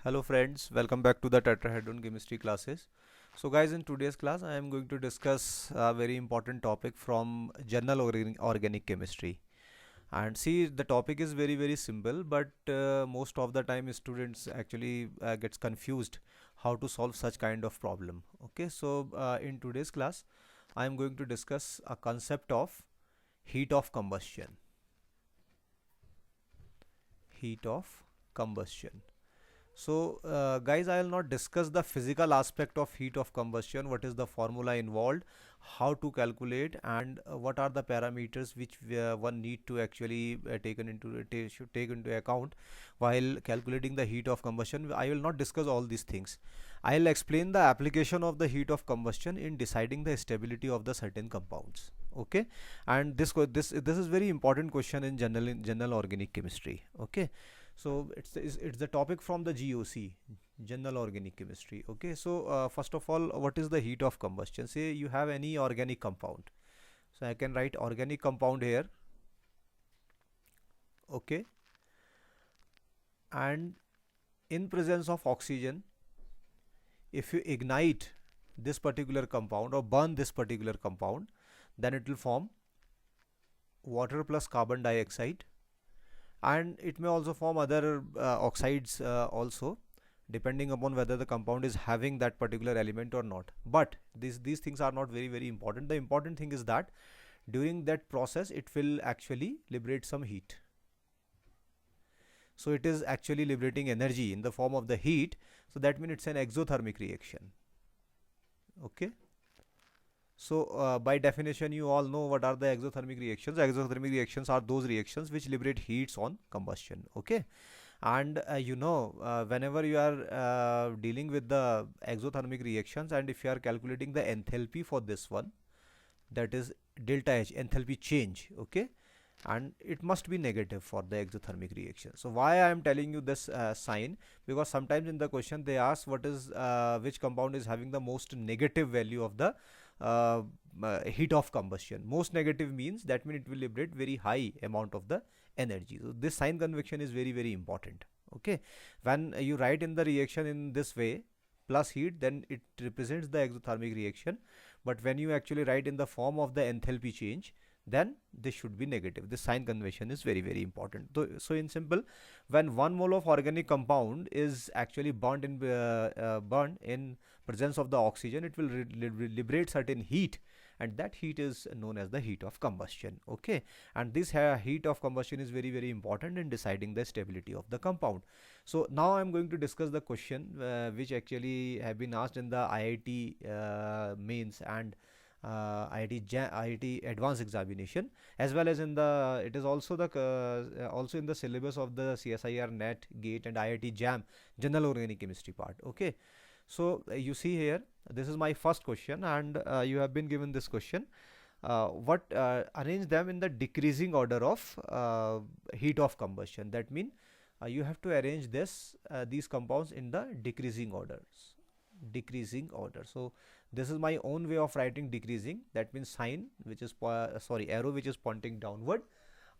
Hello friends, welcome back to the tetrahedron chemistry classes. So guys, in today's class I am going to discuss a very important topic from general organic chemistry. And see, the topic is very simple, but most of the time students actually gets confused how to solve such kind of problem. Okay, so in today's class I am going to discuss a concept of heat of combustion. Heat of combustion. So, guys, I will not discuss the physical aspect of heat of combustion, what is the formula involved, how to calculate, and what are the parameters which one need to actually should take into account while calculating the heat of combustion. I will not discuss all these things. I will explain the application of the heat of combustion in deciding the stability of the certain compounds. Okay, and this is very important question in general organic chemistry. Okay, so it's the topic from the GOC, general organic chemistry. Okay, so first of all, what is the heat of combustion? Say you have any organic compound, so I can write organic compound here. Okay, and in presence of oxygen, if you ignite this particular compound or burn this particular compound, then it will form water plus carbon dioxide, and it may also form other oxides also, depending upon whether the compound is having that particular element or not. But these things are not very important. The important thing is that during that process it will actually liberate some heat. So it is actually liberating energy in the form of the heat, so that means it's an exothermic reaction. Okay, so by definition you all know what are the exothermic reactions. Exothermic reactions are those reactions which liberate heats on combustion. Okay, and whenever you are dealing with the exothermic reactions, and if you are calculating the enthalpy for this one, that is delta H, enthalpy change. Okay, and it must be negative for the exothermic reaction. So why I am telling you this sign, because sometimes in the question they ask what is which compound is having the most negative value of the uh, heat of combustion. Most negative means that means it will liberate very high amount of the energy. So this sign convention is very important. Okay, when you write in the reaction in this way, plus heat, then it represents the exothermic reaction. But when you actually write in the form of the enthalpy change, then this should be negative. This sign convention is very important. So in simple, when 1 mole of organic compound is actually burned in presence of the oxygen, it will liberate certain heat, and that heat is known as the heat of combustion. Okay, and this heat of combustion is very important in deciding the stability of the compound. So now I'm going to discuss the question which actually have been asked in the IIT mains and IIT advanced examination, as well as in the it is also the also in the syllabus of the CSIR NET GATE and IIT JAM general organic chemistry part. Okay, so you see here, this is my first question, and you have been given this question. What arrange them in the decreasing order of heat of combustion. That means you have to arrange these compounds in the decreasing orders. Decreasing order. So this is my own way of writing decreasing. That means sign which is arrow which is pointing downward,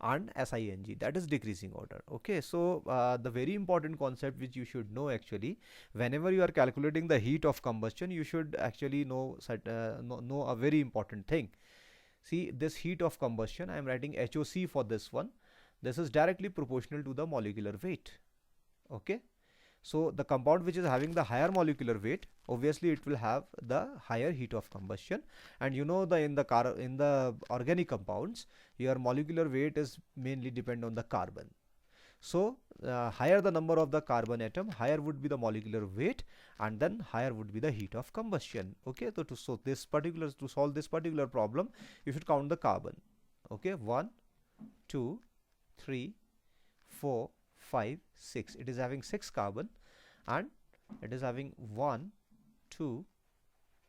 and SING, that is decreasing order. Okay, so the very important concept which you should know, actually whenever you are calculating the heat of combustion, you should actually know a very important thing. See, this heat of combustion, I am writing HOC for this one. This is directly proportional to the molecular weight. Okay, so the compound which is having the higher molecular weight, obviously it will have the higher heat of combustion. And you know, in the organic compounds, your molecular weight is mainly depend on the carbon. So higher the number of the carbon atom, higher would be the molecular weight, and then higher would be the heat of combustion. Okay, so to solve this particular problem, you should count the carbon. Okay, 1 2 3 4 5 6. It is having 6 carbon, and it is having 1 2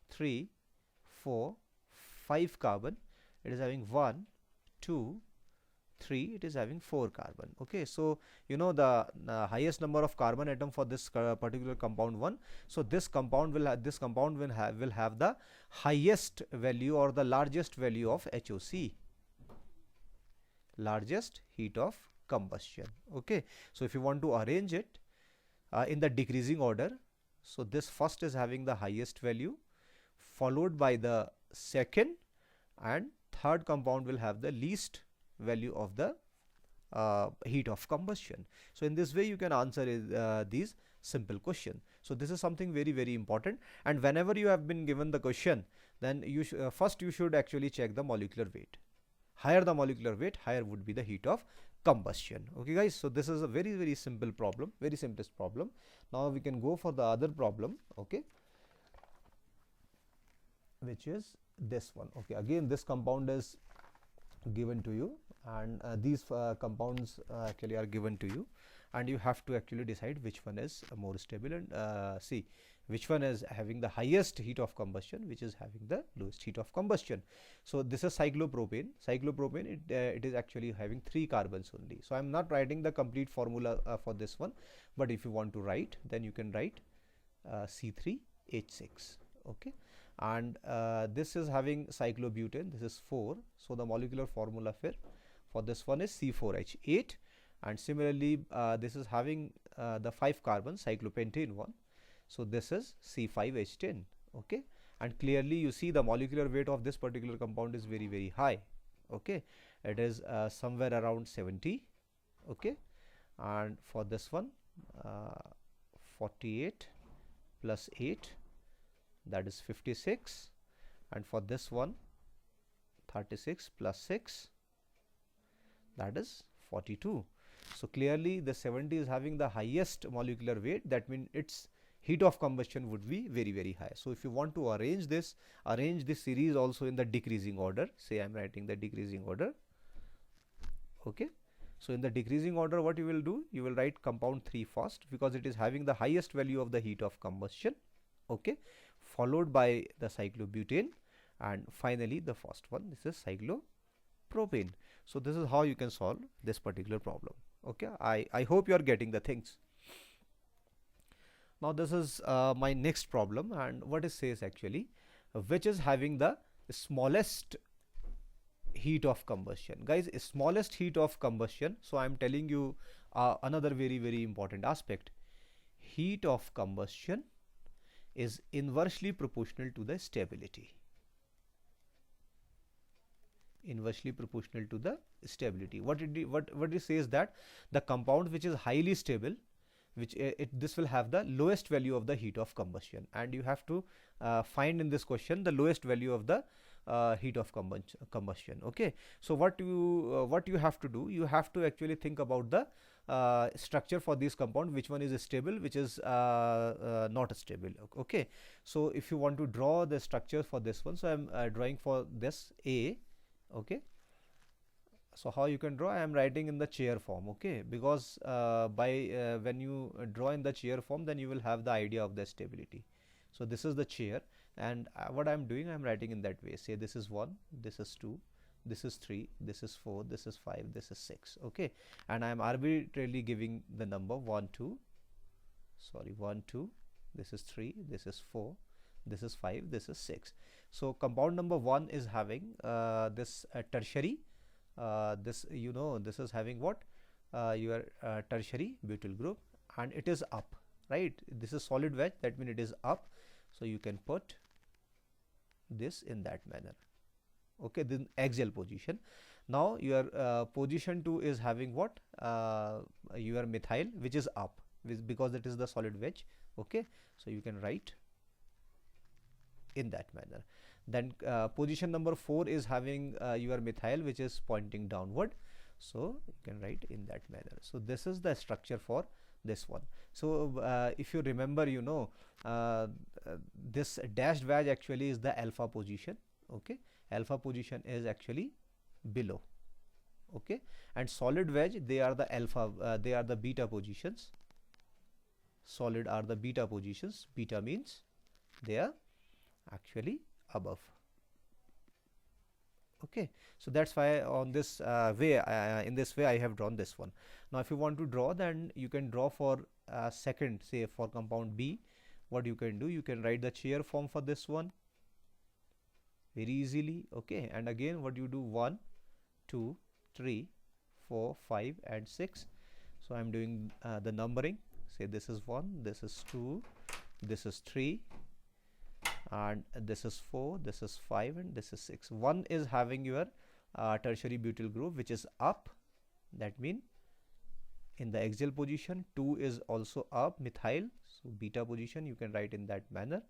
3 4 5 carbon. It is having 1 2 3. It is having 4 carbon. Okay, so you know the highest number of carbon atom for this particular compound 1. So this compound will have the highest value or the largest value of HOC, largest heat of combustion. Okay, so if you want to arrange it, in the decreasing order. So this first is having the highest value, followed by the second, and third compound will have the least value of the heat of combustion. So in this way you can answer these simple question. So this is something very very important, and whenever you have been given the question, then you first you should actually check the molecular weight. Higher the molecular weight, higher would be the heat of combustion. Okay guys, so this is a very very simple problem, very simplest problem. Now we can go for the other problem, okay, which is this one. Okay, again this compound is given to you, and these compounds actually are given to you, and you have to actually decide which one is more stable, and see which one is having the highest heat of combustion, which is having the lowest heat of combustion. So this is cyclopropane. Cyclopropane, it is actually having 3 carbons only. So I'm not writing the complete formula for this one, but if you want to write, then you can write C3H6. Okay, and this is having cyclobutane, this is 4, so the molecular formula for this one is C4H8, and similarly this is having the 5 carbon cyclopentane one, so this is C5H10. Okay, and clearly you see the molecular weight of this particular compound is very very high. Okay, it is somewhere around 70. Okay, and for this one 48 plus 8, that is 56, and for this one 36 plus 6, that is 42. So clearly the 70 is having the highest molecular weight, that means its heat of combustion would be very very high. So if you want to arrange this series also in the decreasing order, say I'm writing the decreasing order. Okay, so in the decreasing order what you will do, you will write compound 3 first, because it is having the highest value of the heat of combustion. Okay, followed by the cyclobutane, and finally the first one, this is cyclopropane. So this is how you can solve this particular problem. Okay, I hope you are getting the things. Now this is my next problem, and what it says actually, which is having the smallest heat of combustion. Guys, smallest heat of combustion, so I am telling you another very very important aspect. Heat of combustion is inversely proportional to the stability. Inversely proportional to the stability. What it says, that the compound which is highly stable, which this will have the lowest value of the heat of combustion, and you have to find in this question the lowest value of the heat of combustion. Okay, so what you have to do, you have to actually think about the structure for this compound, which one is stable, which is not stable. Okay, so if you want to draw the structure for this one, so I'm drawing for this A. Okay, so how you can draw, I am writing in the chair form. Okay, because when you draw in the chair form, then you will have the idea of the stability. So this is the chair, and what I'm doing, I'm writing in that way. Say this is 1, this is 2, this is 3, this is 4, this is 5, this is 6. Okay, and I'm arbitrarily giving the number 1 2, this is 3, this is 4, this is 5, this is 6. So compound number 1 is having this tertiary, this this is having what, your tertiary butyl group, and it is up, right? This is solid wedge, that means it is up, so you can put this in that manner. Okay, then axial position. Now your position 2 is having what, your methyl, which is up, because it is the solid wedge. Okay, so you can write in that manner. Then position number 4 is having your methyl, which is pointing downward, so you can write in that manner. So this is the structure for this one. So if you remember, this dashed wedge actually is the alpha position. Okay, alpha position is actually below. Okay, and solid wedge, they are the alpha, they are the beta positions. Solid are the beta positions. Beta means they are actually above. Okay, so that's why on this way, in this way I have drawn this one. Now if you want to draw, then you can draw for second, say for compound B. What you can do, you can write the chair form for this one very easily. Okay, and again what you do, 1 2 3 4 5 and 6. So I'm doing the numbering say this is 1, this is 2, this is 3, and this is 4, this is 5, and this is 6. 1 is having your tertiary butyl group which is up, that means in the axial position. 2 is also up, methyl, so beta position you can write in that manner,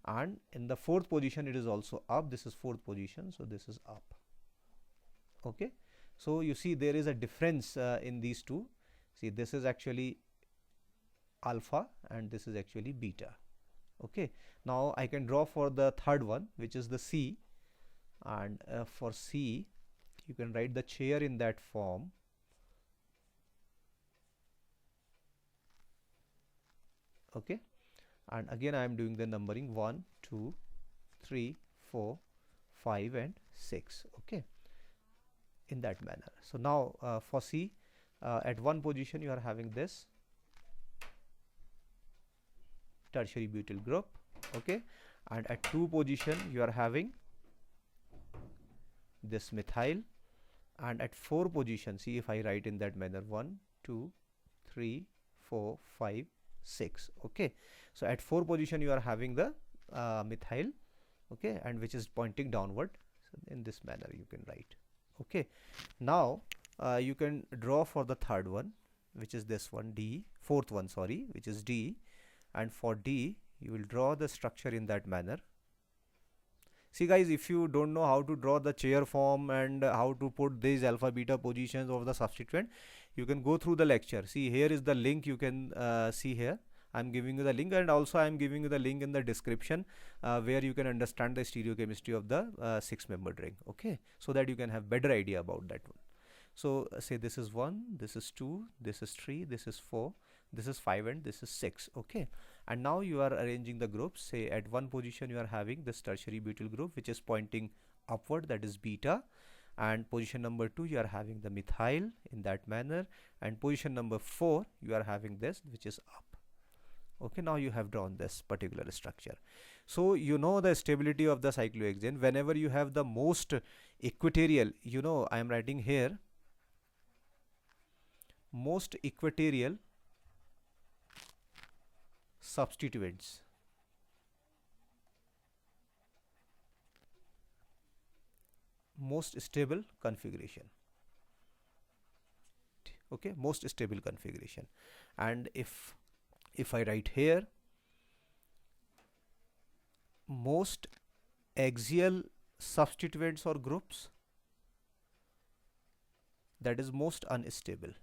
and in the 4th position it is also up, this is 4th position, so this is up. Okay, so you see there is a difference in these two. See, this is actually alpha and this is actually beta. Okay, now I can draw for the third one, which is the C, and for C you can write the chair in that form. Okay, and again I am doing the numbering 1, 2, 3, 4, 5 and 6. Okay, in that manner. So now for C, at one position you are having this tertiary butyl group. Okay, and at 2 position you are having this methyl, and at 4 position, see if I write in that manner, 1, 2, 3, 4, 5, 6. Okay, so at 4 position you are having the methyl, okay, and which is pointing downward. So in this manner you can write. Okay, now you can draw for the third one, which is this one, D, 4th one, sorry, which is D, and for D you will draw the structure in that manner. See guys, if you don't know how to draw the chair form and how to put these alpha beta positions of the substituent, you can go through the lecture. See, here is the link, you can see here. I'm giving you the link, and also I'm giving you the link in the description where you can understand the stereochemistry of the 6-membered ring. Okay, so that you can have better idea about that one. So say this is 1, this is 2, this is 3, this is 4, this is 5 and this is 6. Okay, and now you are arranging the groups. Say at one position you are having this tertiary butyl group which is pointing upward, that is beta, and position number 2 you are having the methyl in that manner, and position number 4 you are having this which is up. Okay, now you have drawn this particular structure. So you know the stability of the cyclohexane. Whenever you have the most equatorial, you know, I am writing here most equatorial substituents, most stable configuration. Okay, most stable configuration. And if I write here most axial substituents or groups, that is most unstable,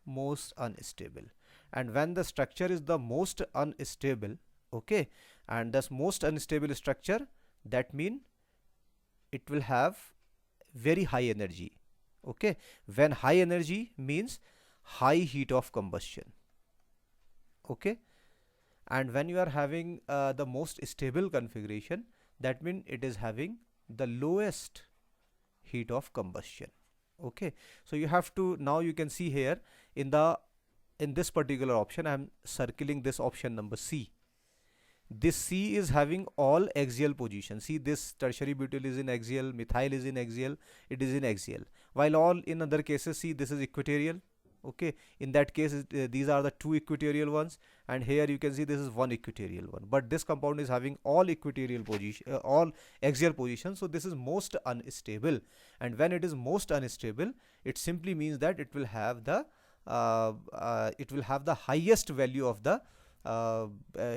most unstable. And when the structure is the most unstable, okay, and this most unstable structure, that mean it will have very high energy. Okay, when high energy means high heat of combustion. Okay, and when you are having the most stable configuration, that means it is having the lowest heat of combustion. Okay, so you have to, now you can see here in this particular option I am circling this option number C. This C is having all axial position. See, this tertiary butyl is in axial, methyl is in axial, it is in axial, while all in other cases, see, this is equatorial. Okay, in that case these are the 2 equatorial ones, and here you can see this is 1 equatorial one, but this compound is having all equatorial position, all axial positions. So this is most unstable, and when it is most unstable, it simply means that it will have the highest value of the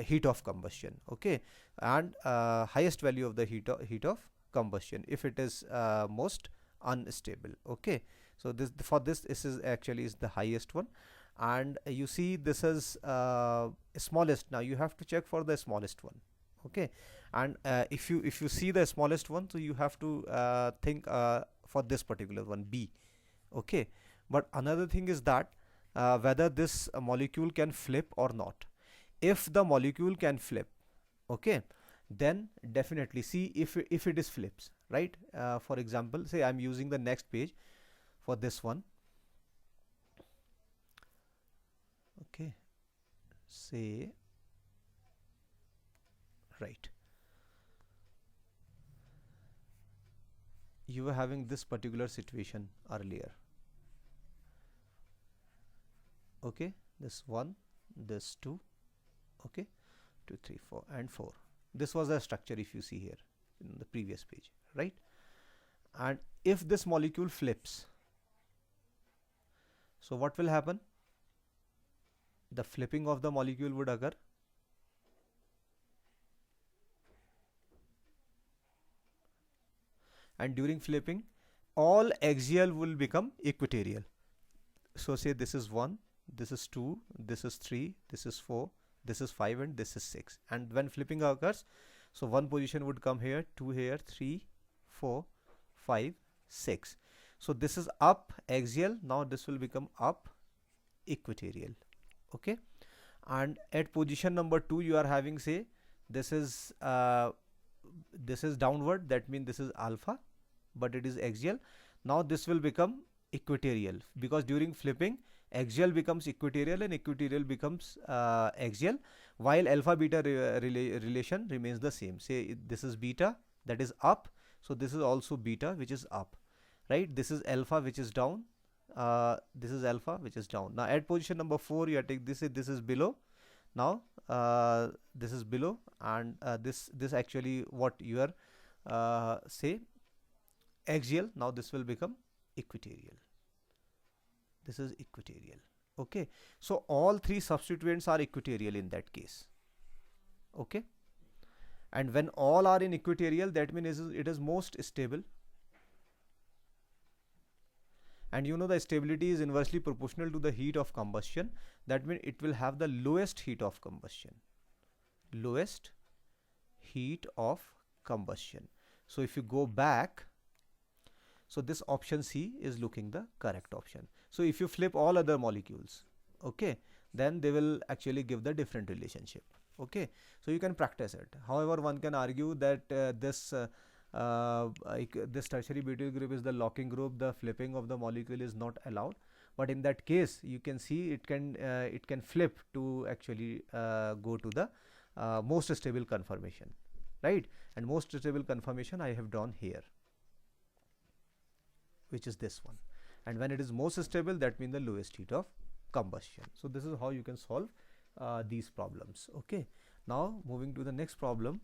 heat of combustion. Okay, and highest value of the heat of combustion if it is most unstable. Okay, so this is actually is the highest one, and you see this is smallest. Now you have to check for the smallest one. Okay, and if you see the smallest one, so you have to think for this particular one, B. Okay, but another thing is that whether this molecule can flip or not. If the molecule can flip, okay, then definitely, see if it is flips, right? For example, say I'm using the next page for this one. Okay, say, right, you were having this particular situation earlier. Okay, this 1, this 2, okay, 2, 3, 4 and 4. This was the structure if you see here in the previous page, right? And if this molecule flips, so what will happen? The flipping of the molecule would occur. And during flipping, all axial will become equatorial. So say this is 1, this is 2, this is 3, this is 4, this is 5 and this is 6. And when flipping occurs, so one position would come here, 2 here, 3, 4, 5, 6. So this is up axial, now this will become up equatorial, okay. And at position number 2 you are having, say this is downward, that means this is alpha, but it is axial. Now this will become equatorial, because during flipping axial becomes equatorial and equatorial becomes axial, while alpha beta relation remains the same. Say this is beta, that is up, so this is also beta, which is up, right? This is alpha, which is down, this is alpha, which is down. Now at position number 4 you are taking this is below. Now this is below, and this actually what you are say axial. Now this will become equatorial. This is equatorial, okay. So all three substituents are equatorial in that case, okay. And when all are in equatorial, that means it is most stable. And you know the stability is inversely proportional to the heat of combustion. That means it will have the lowest heat of combustion. Lowest heat of combustion. So if you go back, so this option C is looking the correct option. So if you flip all other molecules, okay, then they will actually give the different relationship, okay. So you can practice it. However, one can argue that this tertiary butyl group is the locking group, the flipping of the molecule is not allowed. But in that case, you can see it can flip to actually go to the most stable conformation, right? And most stable conformation I have drawn here, which is this one. And when it is most stable, that means the lowest heat of combustion. So this is how you can solve these problems, okay. Now moving to the next problem.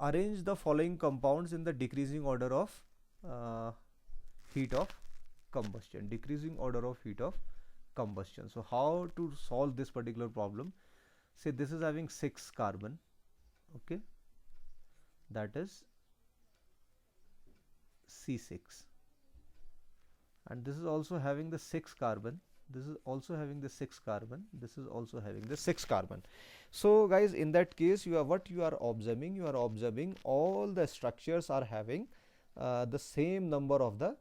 Arrange the following compounds in the decreasing order of heat of combustion. Decreasing order of heat of combustion. So how to solve this particular problem? Say this is having 6 carbon, okay, that is C6, and this is also having the 6 carbon, this is also having the 6 carbon, this is also having the 6 carbon. So guys, in that case, you are observing all the structures are having the same number of the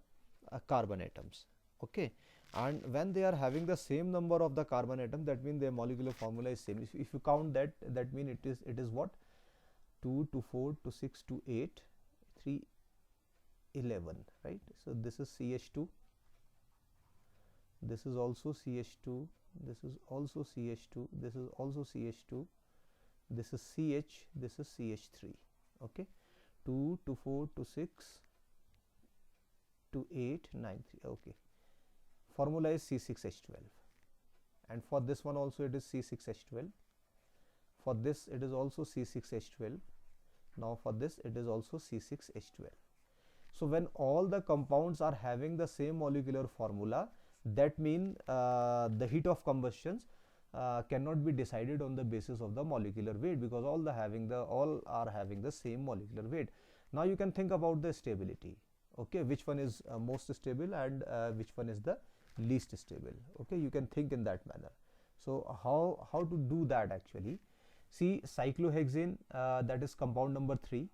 carbon atoms, okay. And when they are having the same number of the carbon atom, that means their molecular formula is same. If you count that means it is what, 2 to 4 to 6 to 8, 3, 11, right? So this is CH2, this is also CH2, this is also CH2, this is also CH2, this is CH, this is CH3, okay. 2 to 4 to 6 to 8, 9, 3, okay. Formula is C6H12, and for this one also it is C6H12, for this it is also C6H12, now for this it is also C6H12. So when all the compounds are having the same molecular formula, that means the heat of combustions cannot be decided on the basis of the molecular weight, because all are having the same molecular weight. Now you can think about the stability, okay, which one is most stable and which one is the least stable, okay. You can think in that manner. So how to do that actually? See, cyclohexane, that is compound number 3,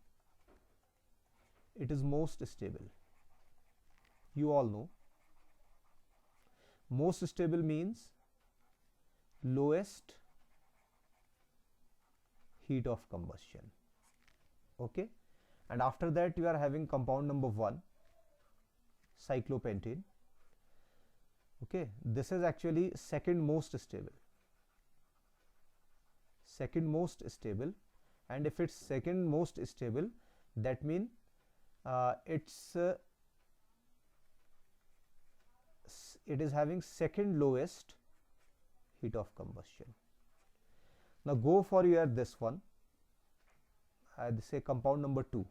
it is most stable. You all know most stable means lowest heat of combustion, okay. And after that you are having compound number 1, cyclopentane, okay. This is actually second most stable, and if it's second most stable, that means it is having second lowest heat of combustion. Now go for your this one, say compound number 2.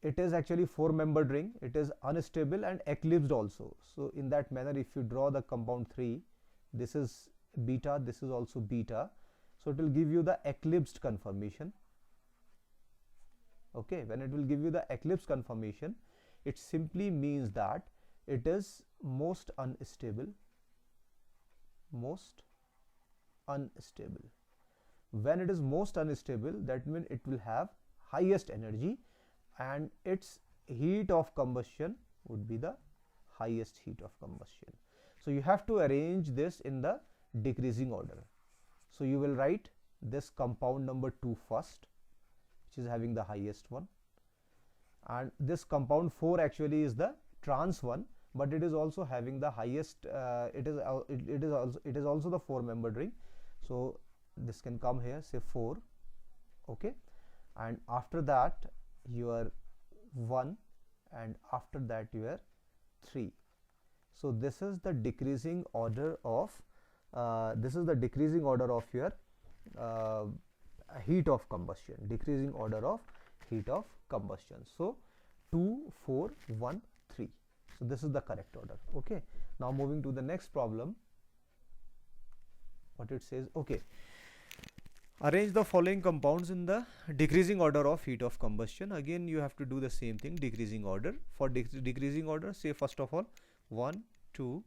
It is actually 4-membered ring, it is unstable and eclipsed also. So in that manner, if you draw the compound 3, this is beta, this is also beta, so it will give you the eclipsed conformation. Okay, when it will give you the eclipsed conformation, it simply means that it is most unstable. When it is most unstable, that means it will have highest energy and its heat of combustion would be the highest heat of combustion. So you have to arrange this in the decreasing order. So you will write this compound number 2 first, which is having the highest one, and this compound 4 actually is the trans one, but it is also having the highest, it is also the 4-membered ring. So this can come here, say 4. Okay, and after that your 1, and after that your 3. So this is the decreasing order of your heat of combustion, decreasing order of heat of combustion. So 2, 4, 1, 3. So this is the correct order. Okay, now moving to the next problem. What it says, okay, arrange the following compounds in the decreasing order of heat of combustion. Again you have to do the same thing, decreasing order. For decreasing order, say first of all 1, 2,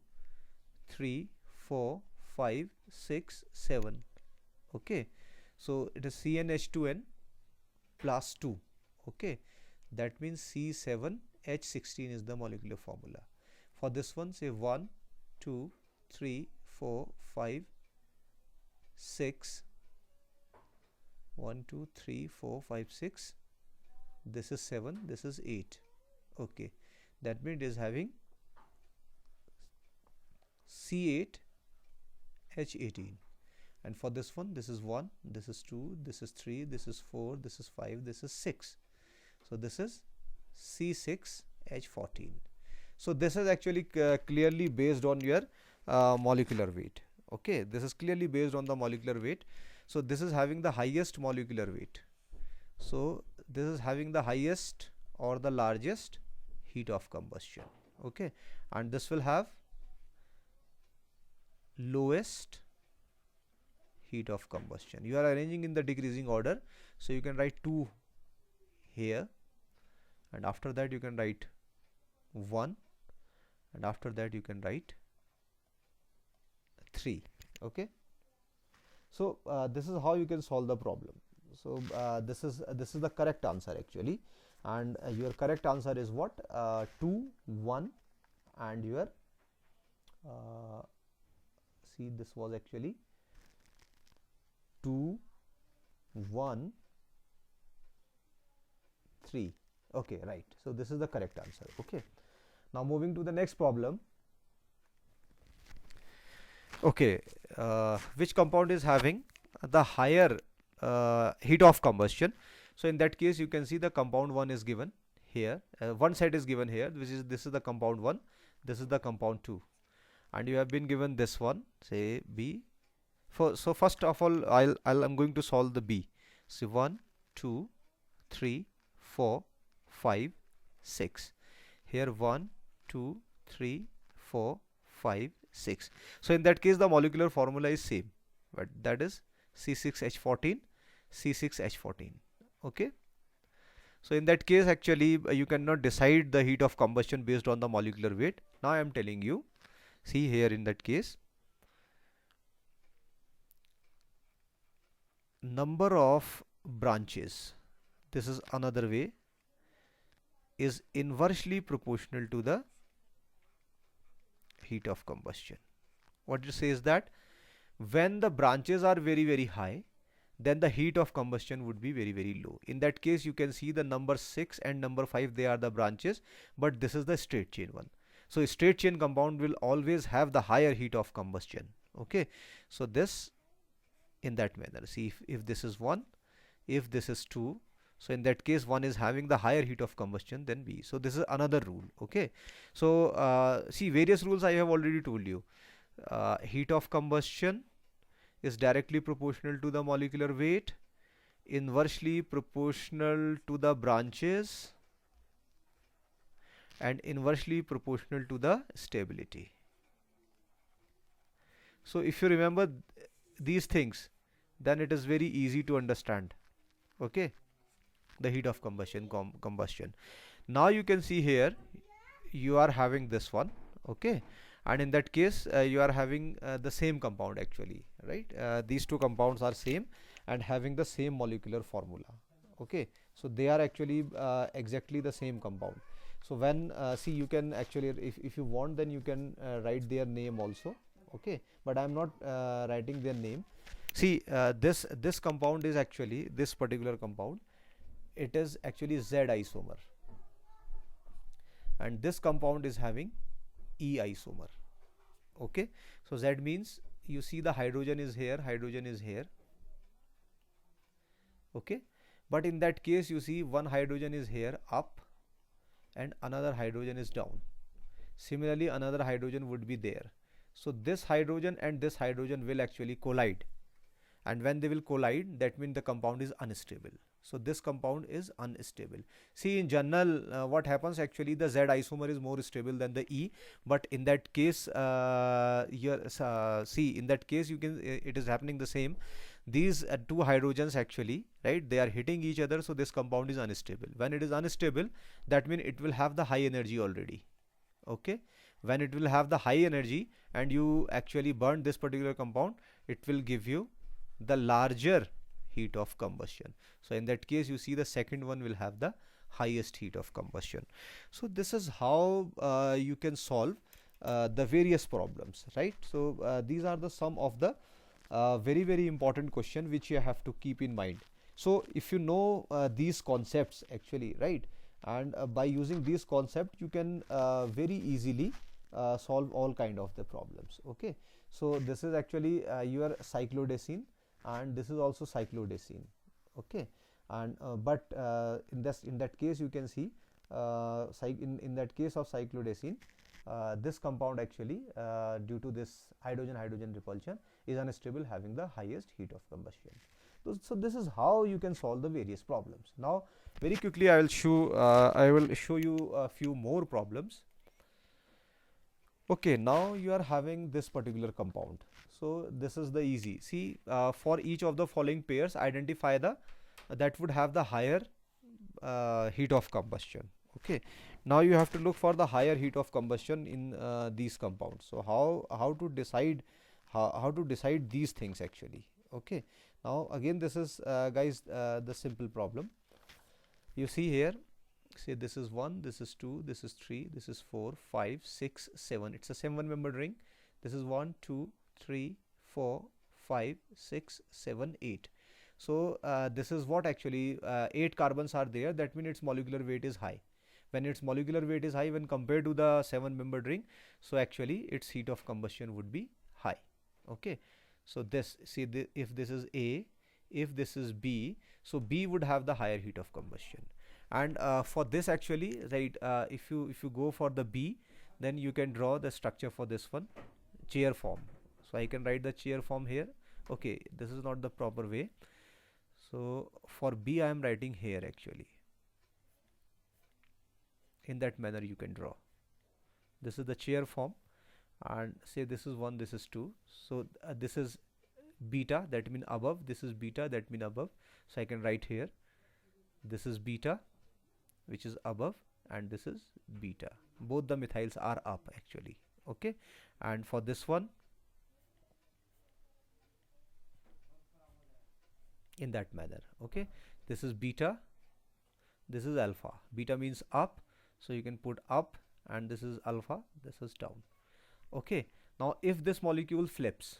3, 4, 5, 6, 7. Okay, so it is CnH2n plus 2. Okay, that means C7H16 is the molecular formula. For this one, say 1, 2, 3, 4, 5, 6. 1, 2, 3, 4, 5, 6. This is 7, this is 8. Okay, that means it is having C8H18. And for this one, this is 1, this is 2, this is 3, this is 4, this is 5, this is 6. So this is C6H14. So this is actually clearly based on your molecular weight. Okay, this is clearly based on the molecular weight. So this is having the highest molecular weight. So this is having the highest or the largest heat of combustion. Okay, and this will have lowest heat of combustion. You are arranging in the decreasing order, so you can write 2 here, and after that you can write 1, and after that you can write 3. Okay, so this is how you can solve the problem. So this is the correct answer actually, and your correct answer is what? 2, 1, and your see, this was actually 2, 1, 3. Okay, right. So this is the correct answer. Okay, now moving to the next problem. Okay, which compound is having the higher heat of combustion? So in that case, you can see the compound 1 is given here. One side is given here, which is, this is the compound 1, this is the compound 2, and you have been given this one, say B. So first of all, I'm going to solve the B. So 1, 2, 3, 4, 5, 6. Here 1, 2, 3, 4, 5, 6. So in that case, the molecular formula is same, but that is C6H14, C6H14. Okay. So in that case, actually you cannot decide the heat of combustion based on the molecular weight. Now I am telling you, see here in that case, number of branches, this is another way, is inversely proportional to the heat of combustion. What it says that when the branches are very, very high, then the heat of combustion would be very, very low. In that case, you can see the number 6 and number 5, they are the branches, but this is the straight chain one. So straight chain compound will always have the higher heat of combustion. Okay, so this in that manner. See, if this is 1, if this is 2, so in that case 1 is having the higher heat of combustion than B. So this is another rule. Okay, so see, various rules I have already told you. Heat of combustion is directly proportional to the molecular weight, inversely proportional to the branches, and inversely proportional to the stability. So if you remember these things, then it is very easy to understand. Okay, the heat of combustion. Now you can see here you are having this one. Okay, and in that case you are having the same compound actually, right? These two compounds are same and having the same molecular formula. Okay, so they are actually exactly the same compound. So when see, you can actually, if you want, then you can write their name also. Okay, but I am not writing their name. See, this compound is actually, this particular compound, it is actually Z isomer, and this compound is having E isomer. Okay, so Z means, you see the hydrogen is here, hydrogen is here. Okay, but in that case you see one hydrogen is here up and another hydrogen is down. Similarly another hydrogen would be there. So this hydrogen and this hydrogen will actually collide, and when they will collide, that means the compound is unstable. So this compound is unstable. See, in general what happens, actually the Z isomer is more stable than the E, but in that case here see, in that case you can it is happening the same. These two hydrogens actually, right, they are hitting each other, so this compound is unstable. When it is unstable, that means it will have the high energy already. Okay, when it will have the high energy and you actually burn this particular compound, it will give you the larger heat of combustion. So in that case you see the second one will have the highest heat of combustion. So this is how you can solve the various problems, right? So these are the some of the very important question which you have to keep in mind. So if you know these concepts actually, right, and by using these concepts you can very easily solve all kind of the problems. Okay, so this is actually your cyclodecene, and this is also cyclodecene. Okay, and but in that case you can see in that case of cyclodecene, this compound actually due to this hydrogen repulsion is unstable, having the highest heat of combustion. So this is how you can solve the various problems. Now very quickly I will show you a few more problems. Okay, now you are having this particular compound. So this is the easy. See, for each of the following pairs, identify the that would have the higher heat of combustion. Okay, now you have to look for the higher heat of combustion in these compounds. So how to decide how to decide these things actually. Okay, now again this is guys the simple problem. You see here, say this is 1, this is 2, this is 3, this is 4, 5, 6, 7. It's a 7-membered ring. This is 1, 2, 3, 4, 5, 6, 7, 8. So this is what actually 8 carbons are there. That means its molecular weight is high. When its molecular weight is high when compared to the 7-membered ring, so actually its heat of combustion would be high. Okay, so this, see, if this is A, if this is B, so B would have the higher heat of combustion. And for this actually, right, if you go for the B, then you can draw the structure for this one, chair form. So I can write the chair form here. Okay, this is not the proper way. So for B I am writing here actually. In that manner you can draw. This is the chair form, and say this is 1, this is 2. So this is beta, that means above. This is beta, that means above. So I can write here, this is beta, which is above, and this is beta. Both the methyls are up actually. Okay, and for this one, in that manner. Okay, this is beta, this is alpha. Beta means up, so you can put up, and this is alpha, this is down. Okay, now if this molecule flips,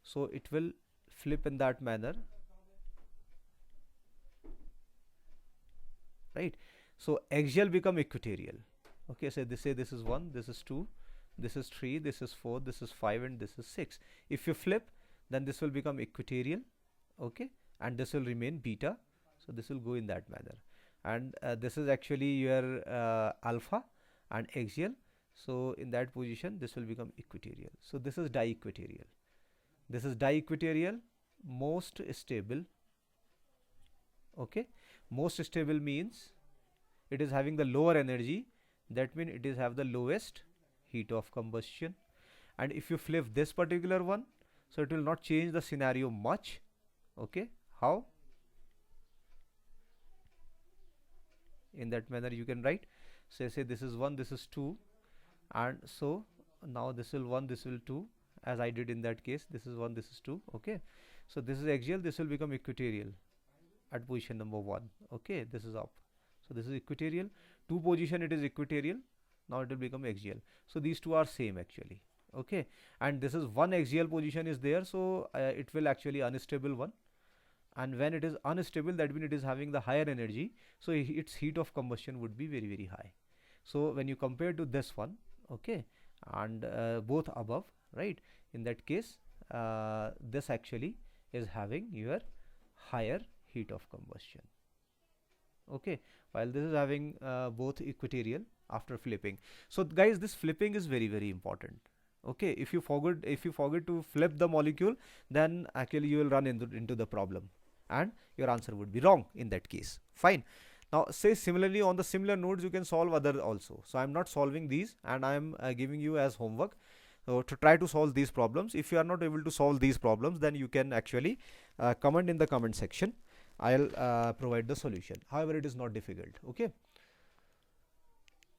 so it will flip in that manner, right? So axial become equatorial. Okay, so they say this is 1, this is 2, this is 3, this is 4, this is 5, and this is 6. If you flip, then this will become equatorial. Okay, and this will remain beta, so this will go in that manner. And this is actually your alpha and axial, So in that position this will become equatorial. So this is diequatorial. This is diequatorial, most stable. Okay, most stable means it is having the lower energy, that means it is have the lowest heat of combustion. And if you flip this particular one, so it will not change the scenario much. Okay, how? In that manner you can write, say this is 1, this is 2, and so now this will 1, this will 2, as I did in that case. This is 1, this is 2. Okay, so this is axial, this will become equatorial at position number 1. Okay, this is up, so this is equatorial. 2 position it is equatorial, now it will become axial. So these two are same actually. Okay, and this is one axial position is there, so it will actually unstable one. And when it is unstable, that means it is having the higher energy, so its heat of combustion would be very high. So when you compare to this one, okay, and both above, right, in that case this actually is having your higher heat of combustion. Okay, while this is having both equatorial after flipping. So guys, this flipping is very important. Okay, if you forget to flip the molecule, then actually you will run into the problem and your answer would be wrong in that case. Fine. Now say similarly on the similar nodes you can solve other also. So I'm not solving these, and I'm giving you as homework. So to try to solve these problems. If you are not able to solve these problems, then you can actually comment in the comment section. I'll provide the solution. However, it is not difficult. Okay.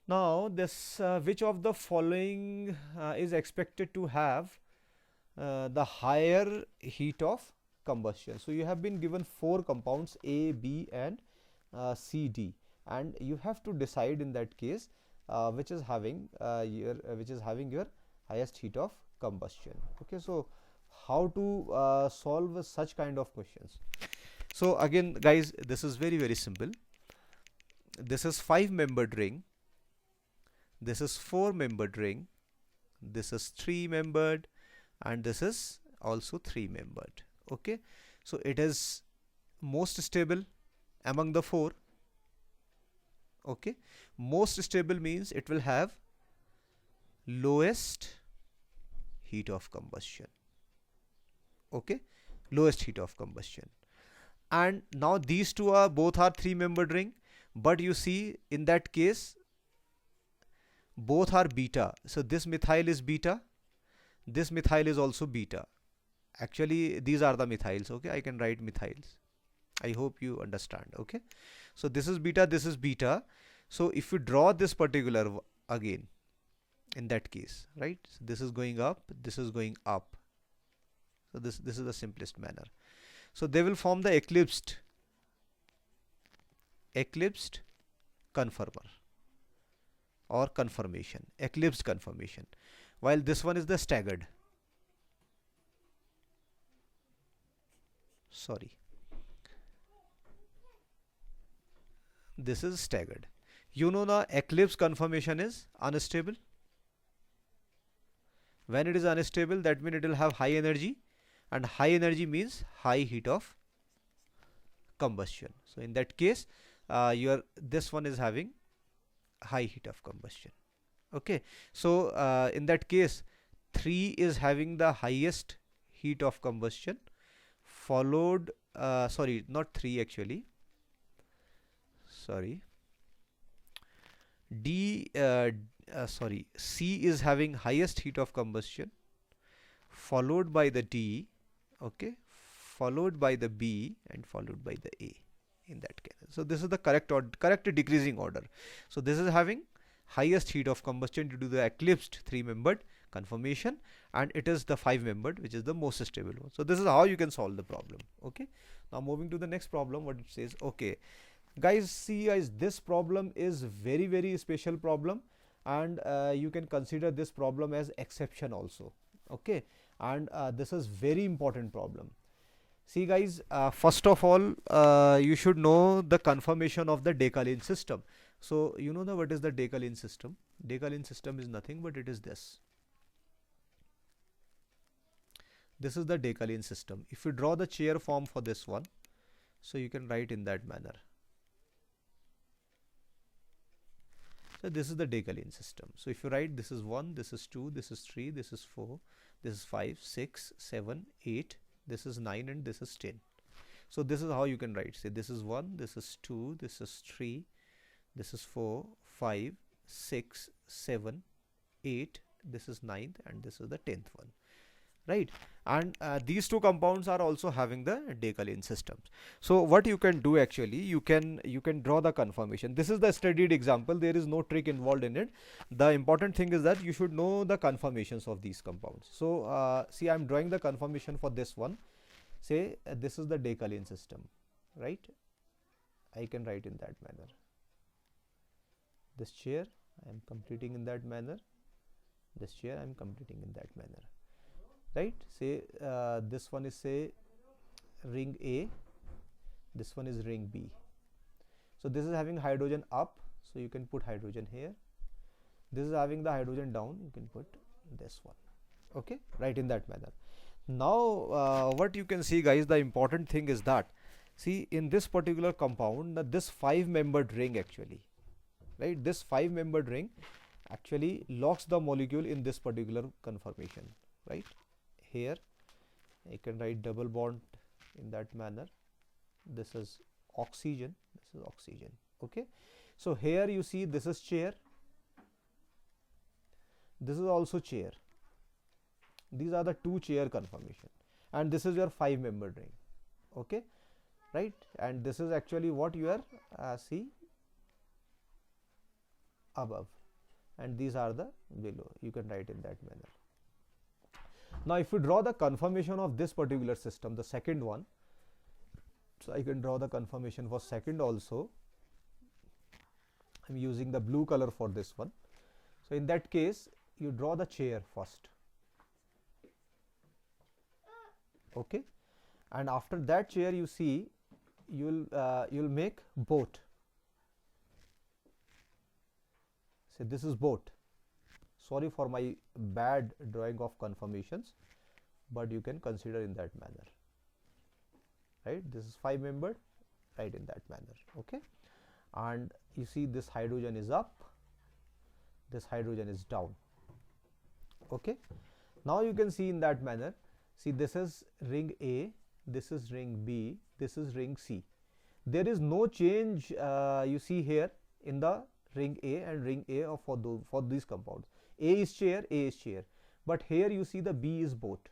Now this which of the following is expected to have the higher heat of combustion? So you have been given 4 compounds A, B and C, D, and you have to decide in that case which is having your highest heat of combustion. Okay, so how to solve such kind of questions? So again guys, this is very simple. This is 5-membered ring, this is 4-membered ring, this is 3-membered, and this is also 3-membered. Okay, so it is most stable among the 4. Okay, most stable means it will have lowest heat of combustion. Okay, lowest heat of combustion. And now these two are both are 3-membered ring, but you see in that case both are beta. So this methyl is beta, this methyl is also beta. Actually these are the methyls. Okay, I can write methyls. I hope you understand. Okay, so this is beta, this is beta. So if you draw this particular again in that case, right, so this is going up, this is going up. So this is the simplest manner. So they will form the eclipsed conformer or conformation, eclipsed conformation, while this one is the staggered. Sorry, this is staggered. You know the eclipse conformation is unstable. When it is unstable, that means it will have high energy, and high energy means high heat of combustion. So in that case this one is having high heat of combustion. Okay, so in that case 3 is having the highest heat of combustion, followed sorry, not 3 actually, sorry, C is having highest heat of combustion, followed by the D, okay, followed by the B, and followed by the A in that case. So this is the correct decreasing order. So this is having highest heat of combustion due to the eclipsed 3-membered conformation, and it is the 5-membered which is the most stable one. So this is how you can solve the problem. Okay, now moving to the next problem, what it says. Okay guys, see guys, this problem is very special problem, and you can consider this problem as exception also. Okay, and this is very important problem. See guys, first of all you should know the conformation of the Descartes system. So you know what is the Descartes system? Descartes system is nothing but it is this. This is the Descartes system. If you draw the chair form for this one, so you can write in that manner. So this is the Decalin system. So if you write, this is 1, this is 2, this is 3, this is 4, this is 5, 6, 7, 8, this is 9, and this is 10. So this is how you can write. Say this is 1, this is 2, this is 3, this is 4, 5, 6, 7, 8, this is 9th, and this is the 10th one, right? And these two compounds are also having the Decalin systems. So what you can do, actually, you can draw the conformation. This is the studied example. There is no trick involved in it. The important thing is that you should know the conformations of these compounds. So see, I'm drawing the conformation for this one. Say this is the Decalin system, right? I can write in that manner. This chair I am completing in that manner. This chair I am completing in that manner, right? Say this one is, say, ring A, this one is ring B. So this is having hydrogen up, so you can put hydrogen here. This is having the hydrogen down, you can put this one, okay, right, in that manner. Now what you can see, guys, the important thing is that, see, in this particular compound, this 5-membered ring, actually, right, this 5-membered ring actually locks the molecule in this particular conformation, right? Here I can write double bond in that manner. This is oxygen, this is oxygen, okay? So here you see, this is chair, this is also chair. These are the 2 chair conformation, and this is your 5-membered ring, okay, right? And this is actually what you are see above, and these are the below. You can write in that manner. Now if you draw the conformation of this particular system, the second one, so I can draw the conformation for second also. I'm using the blue color for this one. So in that case, you draw the chair first, okay, and after that chair, you see, you'll make boat. Say this is boat. Sorry for my bad drawing of conformations, but you can consider in that manner, right? This is 5-membered, right, in that manner, okay? And you see, this hydrogen is up, this hydrogen is down, okay? Now you can see in that manner. See, this is ring A, this is ring B, this is ring C. There is no change you see here in the ring A and ring A of for these compounds. A is chair, A is chair, but here you see the B is boat,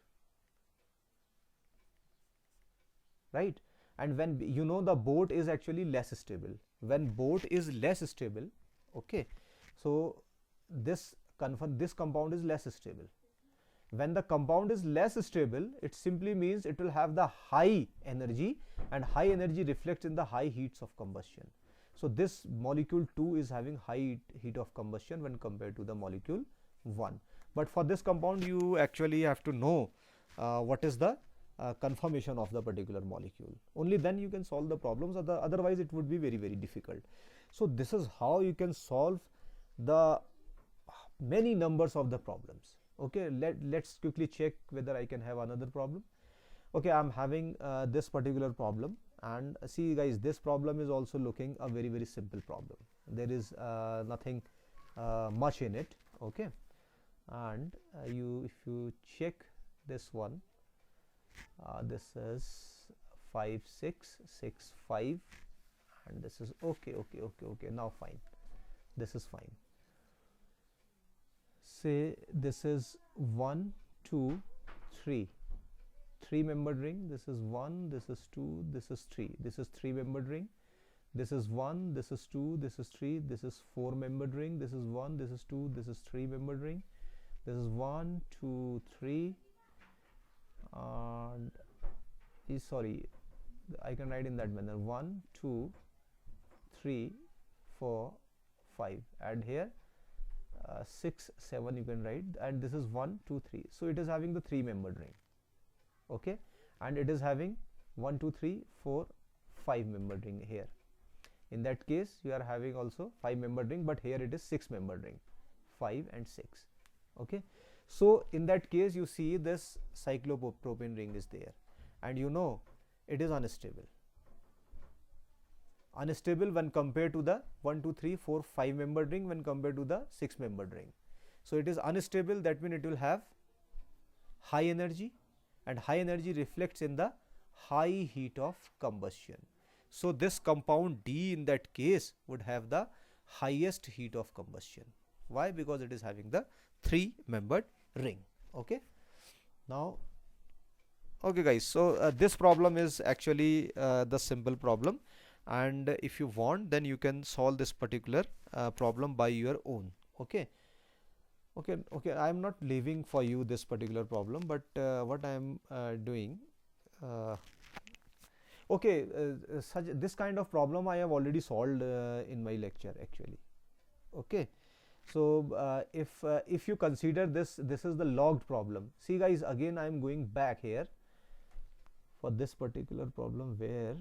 right? And when you know, the boat is actually less stable. When boat is less stable, okay, so this compound is less stable. When the compound is less stable, it simply means it will have the high energy, and high energy reflects in the high heats of combustion. So this molecule 2 is having high heat of combustion when compared to the molecule 1. But for this compound, you actually have to know what is the conformation of the particular molecule. Only then you can solve the problems, otherwise it would be very, very difficult. So this is how you can solve the many numbers of the problems. Okay, let's quickly check whether I can have another problem. Okay, I'm having this particular problem, and see, guys, this problem is also looking a very, very simple problem. There is nothing much in it, okay? And if you check this one, this is 5 6 6 5, and this is okay. Now fine, this is fine. Say this is 1 2 3, 3-membered ring. This is 1, this is 2, this is 3. This is 3-membered ring. This is 1, this is 2, this is 3. This is 4-membered ring. This is 1, this is 2, this is 3-membered ring. This is 1 2 3, and sorry, I can write in that manner: 1 2 3 4 5. Add here 6 7, you can write, and this is 1 2 3. So it is having the 3-membered ring, okay, and it is having 1 2 3 4 5-membered ring here. In that case, you are having also 5-membered ring, but here it is 6-membered ring, 5 and 6, okay. So in that case, you see this cyclopropane ring is there, and you know it is unstable. unstable when compared to the 1 2 3 4 5 membered ring when compared to the 6 membered ring. So it is unstable, that means it will have high energy, and high energy reflects in the high heat of combustion. So this compound D in that case would have the highest heat of combustion. Why? Because it is having the 3 membered ring. Okay. Now, okay guys, so this problem is actually the simple problem, and if you want, then you can solve this particular problem by your own. Okay. Okay, I am not leaving for you this particular problem, but what I am doing, such this kind of problem I have already solved in my lecture actually. Okay, so if you consider this is the logged problem. See guys, again I am going back here for this particular problem, where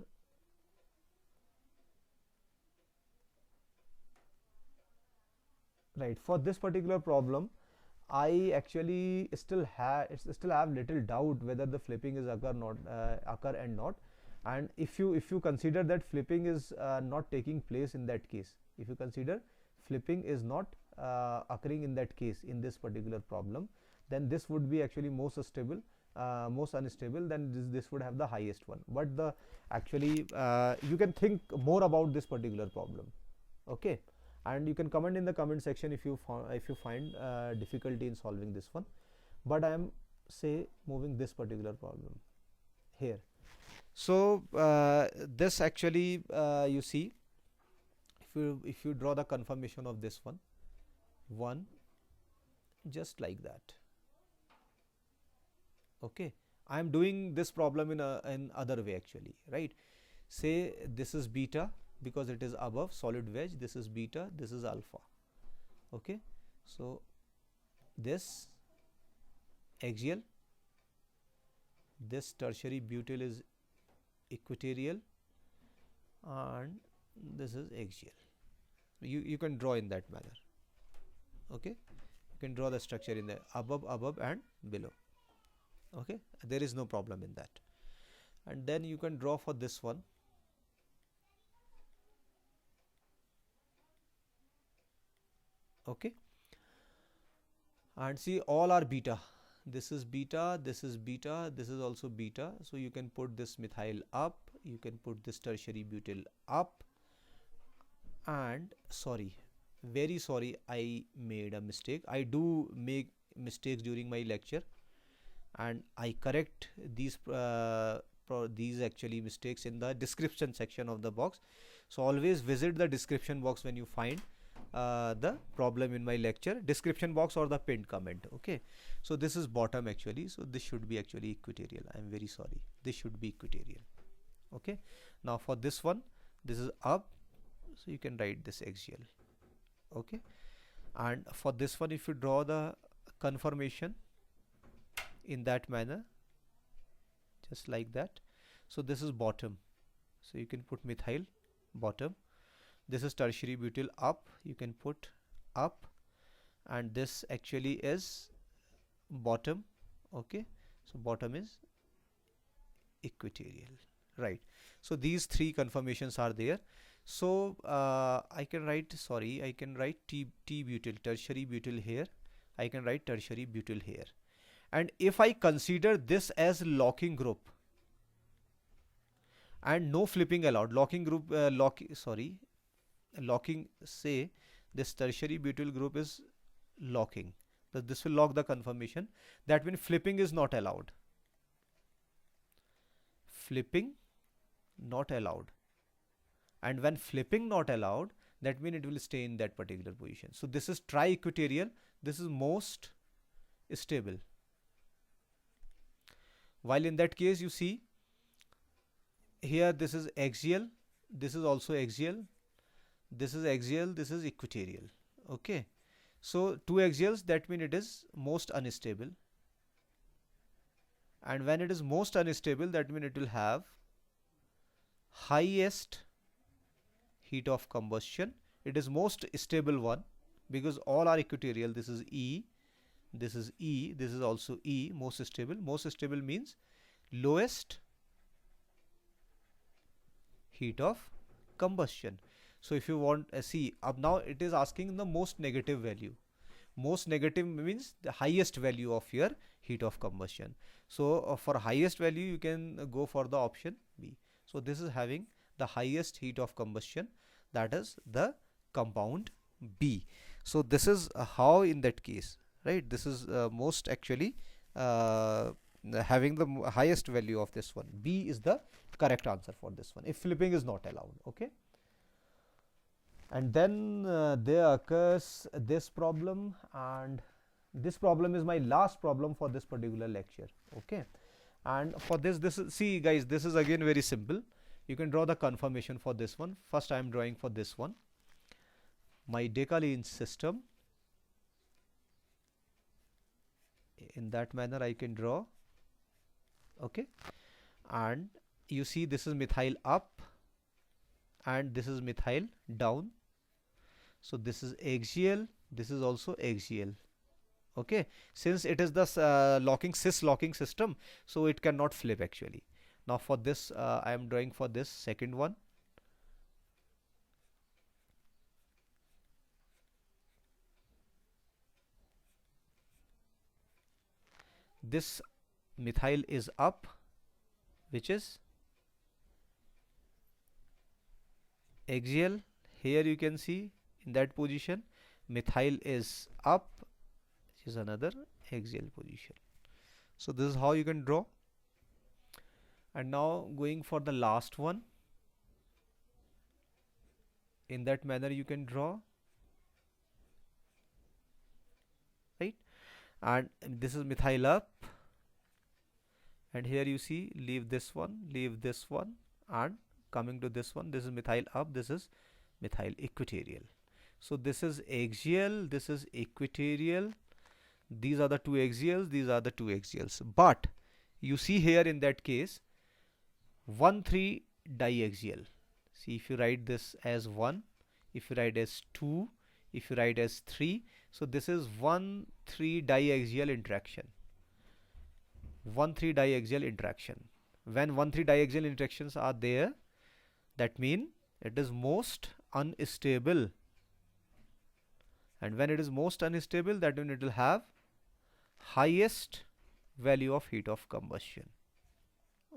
right, for this particular problem I actually still have little doubt whether the flipping is occur and not. And if you consider that flipping is not taking place in that case, if you consider flipping is not occurring in that case, in this particular problem, then this would be actually most stable, most unstable, then this would have the highest one. But the actually you can think more about this particular problem. Okay, and you can comment in the comment section if you find difficulty in solving this one. But I am say moving this particular problem here. So this actually you see, if you draw the confirmation of this one just like that. Okay, I am doing this problem in other way actually, right? Say this is beta because it is above solid wedge, this is beta, this is alpha. Okay, so this axial, this tertiary butyl is equatorial, and this is axial. You can draw in that manner. Okay, you can draw the structure in the above and below. Okay, there is no problem in that. And then you can draw for this one. Okay, and see, all are beta. This is beta, this is beta, this is also beta. So you can put this methyl up, you can put this tertiary butyl up. And sorry, very sorry, I made a mistake. I do make mistakes during my lecture, and I correct these actually mistakes in the description section of the box. So always visit the description box when you find the problem in my lecture, description box or the pinned comment. Okay, so this is bottom actually, so this should be actually equatorial. I am very sorry, this should be equatorial. Okay, now for this one, this is up, so you can write this axial. Okay, and for this one, if you draw the conformation in that manner, just like that, so this is bottom, so you can put methyl bottom. This is tertiary butyl up, you can put up, and this actually is bottom. Okay, so bottom is equatorial, right? So these three conformations are there. So I can write, sorry, I can write T butyl, tertiary butyl here, I can write tertiary butyl here. And if I consider this as locking group and no flipping allowed, locking group, locking, say this tertiary butyl group is locking, that this will lock the conformation, that means flipping is not allowed, flipping not allowed. And when flipping not allowed, that means it will stay in that particular position. So this is tri-equatorial, this is most stable. While in that case, you see here, this is axial, this is also axial, this is axial, this is equatorial. Okay, so two axials, that means it is most unstable. And when it is most unstable, that means it will have highest heat of combustion. It is most stable one because all are equatorial. This is E, this is E, this is also E, most stable. Most stable means lowest heat of combustion. So if you want see up now, it is asking the most negative value. Most negative means the highest value of your heat of combustion. So for highest value you can go for the option B. So this is having the highest heat of combustion, that is the compound B. So this is how in that case, right, this is most actually having the highest value of this one. B is the correct answer for this one if flipping is not allowed. Okay, and then there occurs this problem, and this problem is my last problem for this particular lecture. Okay, and for this is, see guys, this is again very simple. You can draw the confirmation for this one. First I am drawing for this one my Decalene system. In that manner I can draw. Okay, and you see this is methyl up and this is methyl down. So this is axial, this is also axial. Okay, since it is the locking cis locking system, so it cannot flip actually. Now for this I am drawing for this second one. This methyl is up, which is axial. Here you can see in that position methyl is up, which is another axial position. So this is how you can draw. And now going for the last one, in that manner you can draw, right? And this is methyl up, and here you see leave this one, and coming to this one, this is methyl up, this is methyl equatorial. So this is axial, this is equatorial, these are the two axials, these are the two axials. But you see here in that case 1,3 diaxial. See, if you write this as 1, if you write as 2, if you write as 3, so this is 1,3 diaxial interaction. 1,3 diaxial interaction. When 1,3 diaxial interactions are there, that means it is most unstable. And when it is most unstable, that means it will have highest value of heat of combustion.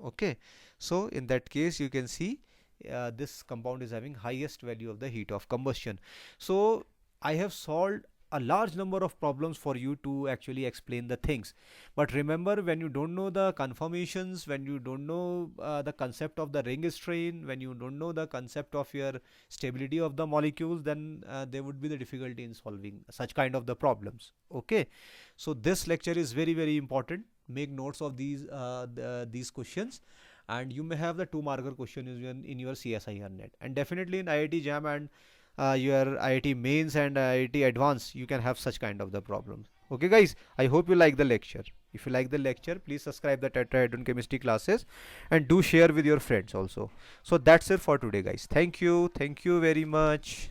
Okay, so in that case you can see this compound is having highest value of the heat of combustion. So I have solved a large number of problems for you to actually explain the things. But remember, when you don't know the conformations, when you don't know the concept of the ring strain, when you don't know the concept of your stability of the molecules, then there would be the difficulty in solving such kind of the problems. Okay, so this lecture is very, very important. Make notes of these questions, and you may have the 2 marker question in your CSIR net, and definitely in IIT JAM and your IIT mains and IIT advanced you can have such kind of the problems. Okay guys, I hope you like the lecture. If you like the lecture, please subscribe the Tetrahedron Chemistry classes and do share with your friends also. So that's it for today guys. Thank you very much.